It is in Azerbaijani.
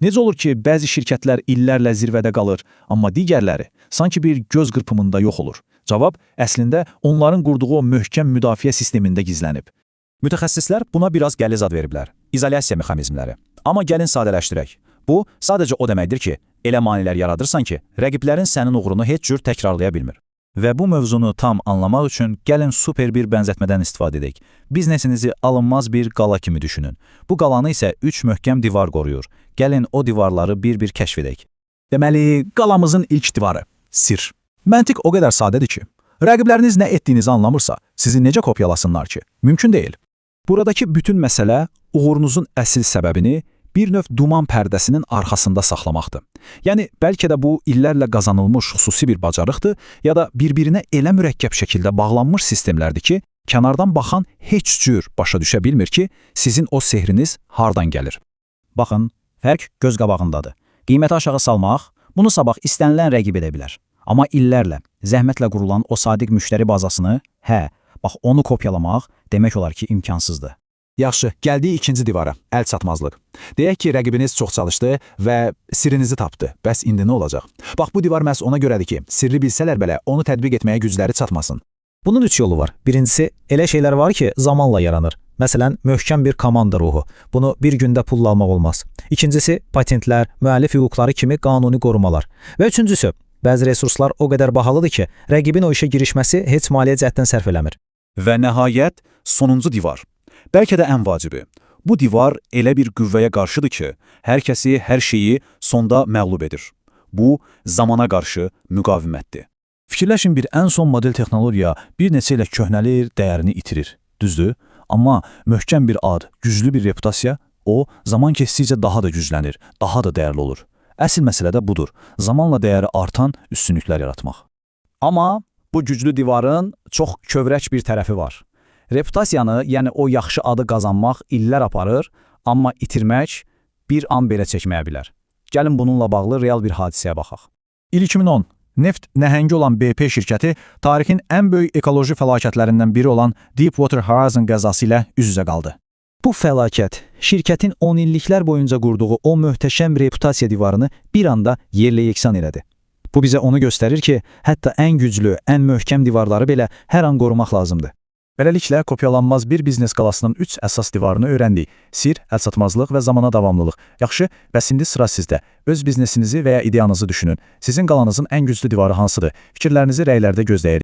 Necə olur ki, bəzi şirkətlər illərlə zirvədə qalır, amma digərləri sanki bir göz qırpımında yox olur? Cavab əslində onların qurduğu o möhkəm müdafiə sistemində gizlənib. Mütəxəssislər buna biraz qəliz ad veriblər. İzolyasiya mexanizmləri. Amma gəlin sadələşdirək. Bu, sadəcə o deməkdir ki, elə maneələr yaradırsan ki, rəqiblərin sənin uğrunu heç cür təkrarlaya bilmir. Və bu mövzunu tam anlamaq üçün gəlin super bir bənzətmədən istifadə edək. Biznesinizi alınmaz bir qala kimi düşünün. Bu qalanı isə 3 möhkəm divar qoruyur. Gəlin o divarları bir-bir kəşf edək. Deməli, qalamızın ilk divarı – sirr. Məntiq o qədər sadədir ki, rəqibləriniz nə etdiyinizi anlamırsa, sizi necə kopyalasınlar ki? Mümkün deyil. Buradakı bütün məsələ uğurunuzun əsl səbəbini bir növ duman pərdəsinin arxasında saxlamaqdır. Yəni, bəlkə də bu illərlə qazanılmış xüsusi bir bacarıqdır, ya da bir-birinə elə mürəkkəb şəkildə bağlanmış sistemlərdir ki, kənardan baxan heç cür başa düşə bilmir ki, sizin o sehriniz hardan gəlir. Baxın, fərq göz qabağındadır. Qiyməti aşağı salmaq, bunu sabah istənilən rəqib edə bilər. Amma illərlə, zəhmətlə qurulan o sadiq müştəri bazasını, bax onu kopyalamaq demək olar ki, imkansızdır. Yaxşı, gəldik ikinci divara, əl çatmazlıq. Deyək ki, rəqibiniz çox çalışdı və sirrinizi tapdı. Bəs indi nə olacaq? Bax, bu divar məhz ona görədir ki, sirri bilsələr belə onu tətbiq etməyə gücləri çatmasın. Bunun 3 yolu var. Birincisi, elə şeylər var ki, zamanla yaranır. Məsələn, möhkəm bir komanda ruhu. Bunu bir gündə pulla almaq olmaz. İkincisi, patentlər, müəllif hüquqları kimi qanuni qorumalar. Və üçüncüsü, bəzi resurslar o qədər bahalıdır ki, rəqibin o işə girişməsi heç maliyyə cəhətdən sərf eləmir. Və nəhayət, sonuncu divar. Bəlkə də ən vacibi. Bu divar elə bir qüvvəyə qarşıdır ki, hər kəsi, hər şeyi sonda məğlub edir. Bu, zamana qarşı müqavimətdir. Fikirləşin, bir ən son model texnologiya bir neçə ilə köhnəlir, dəyərini itirir. Düzdür? Amma möhkəm bir ad, güclü bir reputasiya, o, zaman keçdikcə daha da güclənir, daha da dəyərli olur. Əsl məsələ də budur. Zamanla dəyəri artan üstünlüklər yaratmaq. Amma bu güclü divarın çox kövrək bir tərəfi var. Reputasiyanı, yəni o yaxşı adı qazanmaq illər aparır, amma itirmək bir an belə çəkməyə bilər. Gəlin bununla bağlı real bir hadisəyə baxaq. İl 2010. Neft nəhəngi olan BP şirkəti tarixin ən böyük ekoloji fəlakətlərindən biri olan Deepwater Horizon qəzası ilə üz-üzə qaldı. Bu fəlakət, şirkətin 10 illiklər boyunca qurduğu o möhtəşəm reputasiya divarını bir anda yerlə yeksan elədi. Bu bizə onu göstərir ki, hətta ən güclü, ən möhkəm divarları belə hər an qorumaq lazımdır. Beləliklə, kopyalanmaz bir biznes qalasının 3 əsas divarını öyrəndik. Sir, əlçatmazlıq və zamana davamlılıq. Yaxşı, bəs indi sıra sizdə. Öz biznesinizi və ya ideyanızı düşünün. Sizin qalanızın ən güclü divarı hansıdır? Fikirlərinizi rəylərdə gözləyirik.